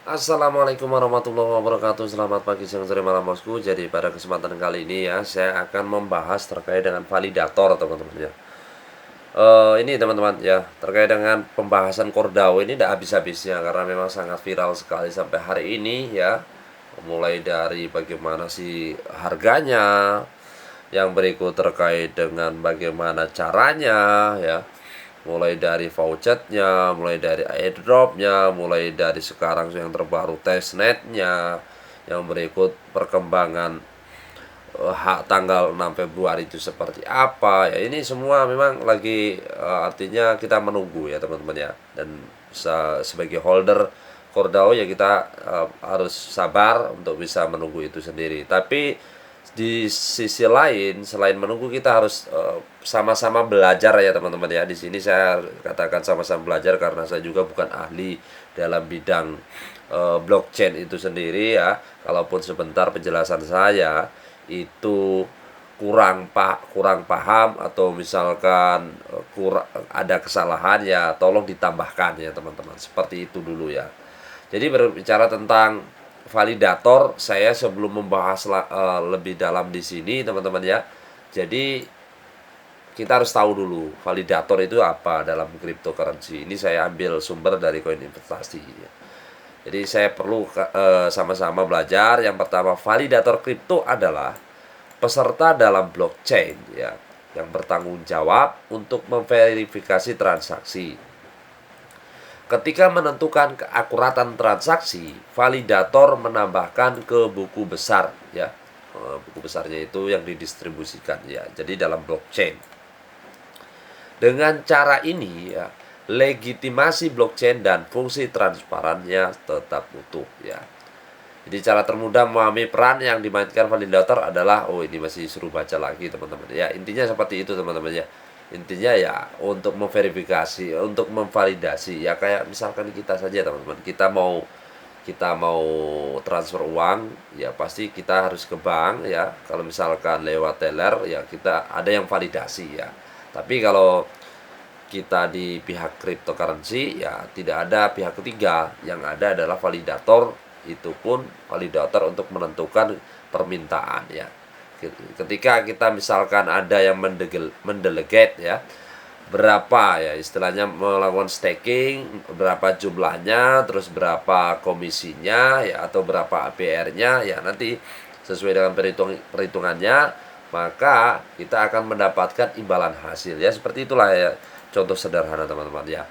Assalamualaikum warahmatullahi wabarakatuh. Selamat pagi, siang, sore, malam bosku. Jadi pada kesempatan kali ini ya, saya akan membahas terkait dengan validator teman-teman ya. Ini teman-teman ya, terkait dengan pembahasan Cordao ini tidak habis-habisnya karena memang sangat viral sekali sampai hari ini ya. Mulai dari bagaimana sih harganya, yang berikut terkait dengan bagaimana caranya ya, mulai dari vouchernya, mulai dari airdropnya, mulai dari sekarang yang terbaru testnetnya, yang berikut perkembangan hak tanggal 6 Februari itu seperti apa ya. Ini semua memang lagi artinya kita menunggu ya teman-teman ya. Dan sebagai holder Cordao ya kita harus sabar untuk bisa menunggu itu sendiri. Tapi di sisi lain selain menunggu kita harus sama-sama belajar ya teman-teman ya. Di sini saya katakan sama-sama belajar karena saya juga bukan ahli dalam bidang blockchain itu sendiri ya. Kalaupun sebentar penjelasan saya itu kurang paham atau misalkan kurang ada kesalahan ya tolong ditambahkan ya teman-teman. Seperti itu dulu ya. Jadi berbicara tentang validator, saya sebelum membahas lebih dalam di sini teman-teman ya. Jadi kita harus tahu dulu validator itu apa dalam cryptocurrency. Ini saya ambil sumber dari koin investasi ya. Jadi saya perlu sama-sama belajar. Yang pertama, validator kripto adalah peserta dalam blockchain ya yang bertanggung jawab untuk memverifikasi transaksi. Ketika menentukan keakuratan transaksi, validator menambahkan ke buku besar ya. Buku besarnya itu yang didistribusikan ya. Jadi dalam blockchain. Dengan cara ini ya, legitimasi blockchain dan fungsi transparannya tetap utuh ya. Jadi cara termudah memahami peran yang dimainkan validator adalah, ini masih suruh baca lagi teman-teman ya. Intinya seperti itu teman-teman ya. Intinya ya untuk memverifikasi, untuk memvalidasi ya, kayak misalkan kita saja teman-teman, kita mau transfer uang ya pasti kita harus ke bank ya. Kalau misalkan lewat teller ya kita ada yang validasi ya. Tapi kalau kita di pihak cryptocurrency ya tidak ada pihak ketiga, yang ada adalah validator, itu pun validator untuk menentukan permintaan ya. Ketika kita misalkan ada yang mendelegate ya, berapa ya istilahnya melakukan staking, berapa jumlahnya, terus berapa komisinya ya, atau berapa APR-nya ya, nanti sesuai dengan perhitungannya maka kita akan mendapatkan imbalan hasil ya. Seperti itulah ya, contoh sederhana teman-teman ya.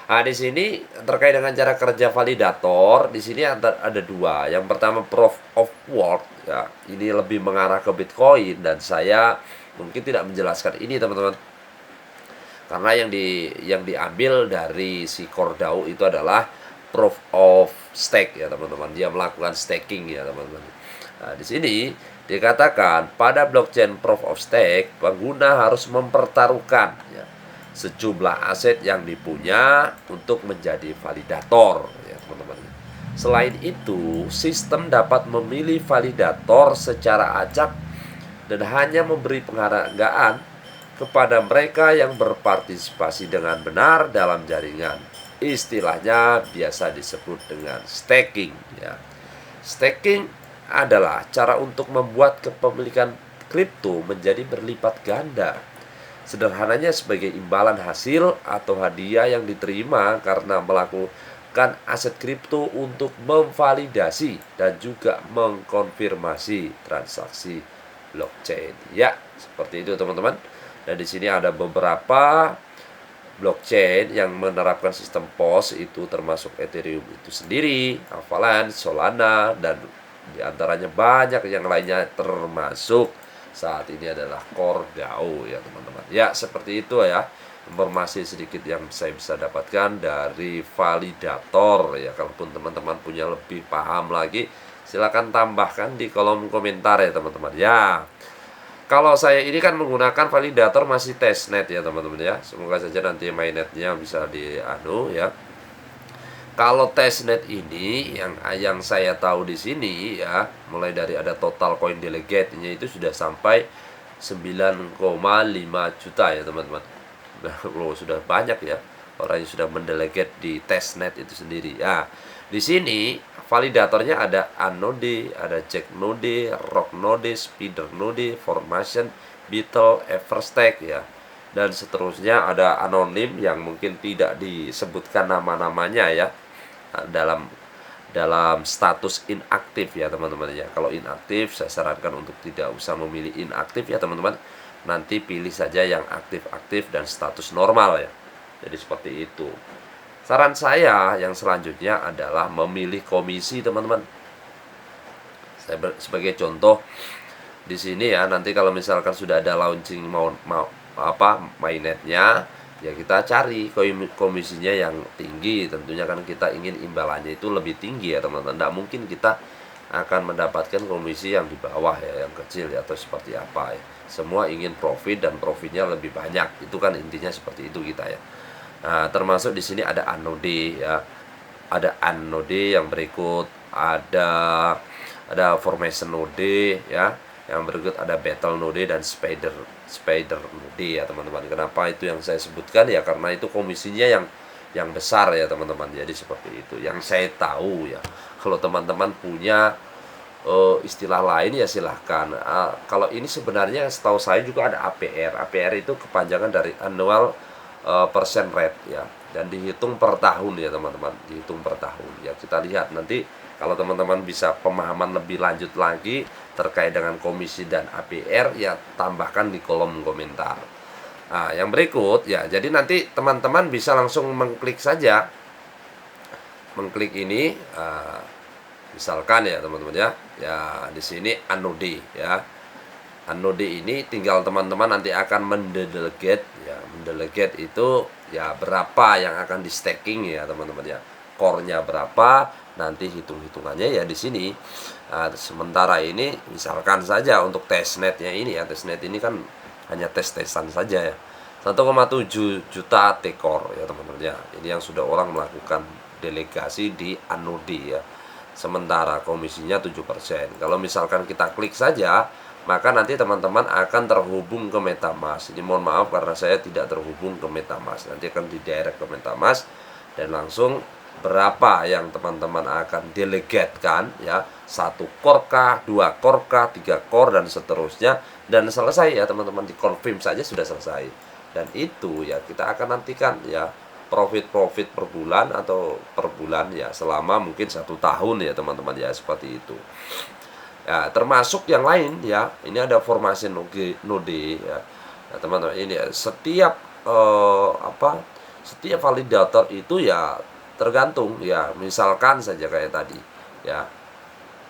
Nah, di sini terkait dengan cara kerja validator, di sini ada dua. Yang pertama proof of work ya. Ini lebih mengarah ke Bitcoin dan saya mungkin tidak menjelaskan ini teman-teman. Karena yang diambil dari si Cordao itu adalah proof of stake ya teman-teman. Dia melakukan staking ya teman-teman. Nah, di sini dikatakan pada blockchain proof of stake pengguna harus mempertaruhkan ya sejumlah aset yang dipunya untuk menjadi validator ya teman-teman. Selain itu, sistem dapat memilih validator secara acak dan hanya memberi penghargaan kepada mereka yang berpartisipasi dengan benar dalam jaringan. Istilahnya biasa disebut dengan staking ya. Staking adalah cara untuk membuat kepemilikan kripto menjadi berlipat ganda. Sederhananya sebagai imbalan hasil atau hadiah yang diterima karena melakukan aset kripto untuk memvalidasi dan juga mengkonfirmasi transaksi blockchain. Ya, seperti itu teman-teman. Dan di sini ada beberapa blockchain yang menerapkan sistem POS, itu termasuk Ethereum itu sendiri, Avalanche, Solana, dan diantaranya banyak yang lainnya, termasuk saat ini adalah Cordao ya teman-teman. Ya seperti itu ya informasi sedikit yang saya bisa dapatkan dari validator ya. Kalaupun teman-teman punya lebih paham lagi, silahkan tambahkan di kolom komentar ya teman-teman ya. Kalau saya ini kan menggunakan validator masih testnet ya teman-teman ya. Semoga saja nanti mainnetnya bisa ya. Kalau testnet ini yang saya tahu di sini ya, mulai dari ada total coin delegate-nya itu sudah sampai 9,5 juta ya teman-teman. Sudah banyak ya orang yang sudah mendelegate di testnet itu sendiri. Ya, di sini validatornya ada Anode, ada Jack Node, Rock Node, Spider Node, Formation, Beetle, Everstack ya. Dan seterusnya ada anonim yang mungkin tidak disebutkan nama-namanya ya dalam status inaktif ya teman-teman ya. Kalau inaktif saya sarankan untuk tidak usah memilih inaktif ya teman-teman. Nanti pilih saja yang aktif-aktif dan status normal ya. Jadi seperti itu. Saran saya yang selanjutnya adalah memilih komisi teman-teman. Saya sebagai contoh di sini ya, nanti kalau misalkan sudah ada launching mainnetnya ya, kita cari komisinya yang tinggi. Tentunya kan kita ingin imbalannya itu lebih tinggi ya teman-teman. Tidak mungkin kita akan mendapatkan komisi yang di bawah ya, yang kecil ya, atau seperti apa ya. Semua ingin profit dan profitnya lebih banyak. Itu kan intinya seperti itu kita ya. Nah, termasuk di sini ada Anode ya. Ada Anode yang berikut, ada Formation Node ya. Yang berikut ada Battle Node dan Spider Node ya teman-teman. Kenapa itu yang saya sebutkan ya, karena itu komisinya yang besar ya teman-teman. Jadi seperti itu yang saya tahu ya. Kalau teman-teman punya istilah lain ya silahkan. Kalau ini sebenarnya setahu saya juga ada APR. APR itu kepanjangan dari annual percent rate ya, dan dihitung per tahun ya teman-teman, dihitung per tahun ya. Kita lihat nanti kalau teman-teman bisa pemahaman lebih lanjut lagi terkait dengan komisi dan APR ya, tambahkan di kolom komentar. Nah, yang berikut ya, jadi nanti teman-teman bisa langsung mengklik saja, mengklik ini misalkan ya teman-teman ya, di sini Anode ya. Anode ini tinggal teman-teman nanti akan mendelegate ya. Mendelegate itu ya berapa yang akan di staking ya teman-teman ya. Core-nya berapa, nanti hitung-hitungannya ya di sini. Nah, sementara ini misalkan saja untuk testnetnya ini ya, testnet ini kan hanya tes-tesan saja ya. 1,7 juta T-core ya teman-teman ya. Ini yang sudah orang melakukan delegasi di Anode ya. Sementara komisinya 7%. Kalau misalkan kita klik saja, maka nanti teman-teman akan terhubung ke MetaMask. Ini mohon maaf karena saya tidak terhubung ke MetaMask. Nanti akan didirect ke MetaMask dan langsung berapa yang teman-teman akan delegatkan ya, 1 core kah, 2 core kah, 3 core dan seterusnya, dan selesai ya teman-teman. Dikonfirm saja sudah selesai. Dan itu ya kita akan nantikan ya profit per bulan atau per bulan ya, selama mungkin 1 tahun ya teman-teman ya, seperti itu. Ya, termasuk yang lain ya, ini ada formasi node ya. Nah, teman-teman ini ya, setiap setiap validator itu ya tergantung ya. Misalkan saja kayak tadi ya,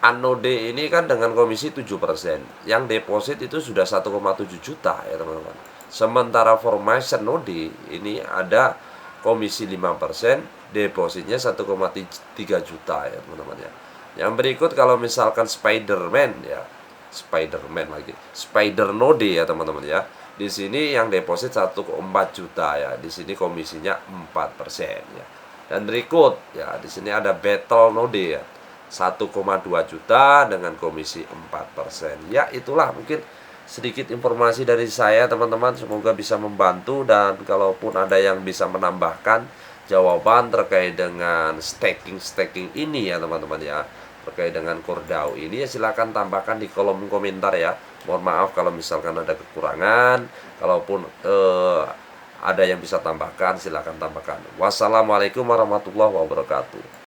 Anode ini kan dengan komisi 7%, yang deposit itu sudah 1,7 juta ya teman-teman. Sementara Formation Node ini ada komisi 5%, depositnya 1,3 juta ya teman-teman ya. Yang berikut kalau misalkan Spider-Man ya, Spider Node ya teman-teman ya. Di sini yang deposit 1,4 juta ya. Di sini komisinya 4% ya. Dan berikut ya, di sini ada Battle Node ya. 1,2 juta dengan komisi 4%. Ya, itulah mungkin sedikit informasi dari saya teman-teman. Semoga bisa membantu, dan kalaupun ada yang bisa menambahkan jawaban terkait dengan staking ini ya teman-teman ya, terkait dengan CoreDAO ini ya, silahkan tambahkan di kolom komentar ya. Mohon maaf kalau misalkan ada kekurangan. Kalaupun ada yang bisa tambahkan, silahkan tambahkan. Wassalamualaikum warahmatullahi wabarakatuh.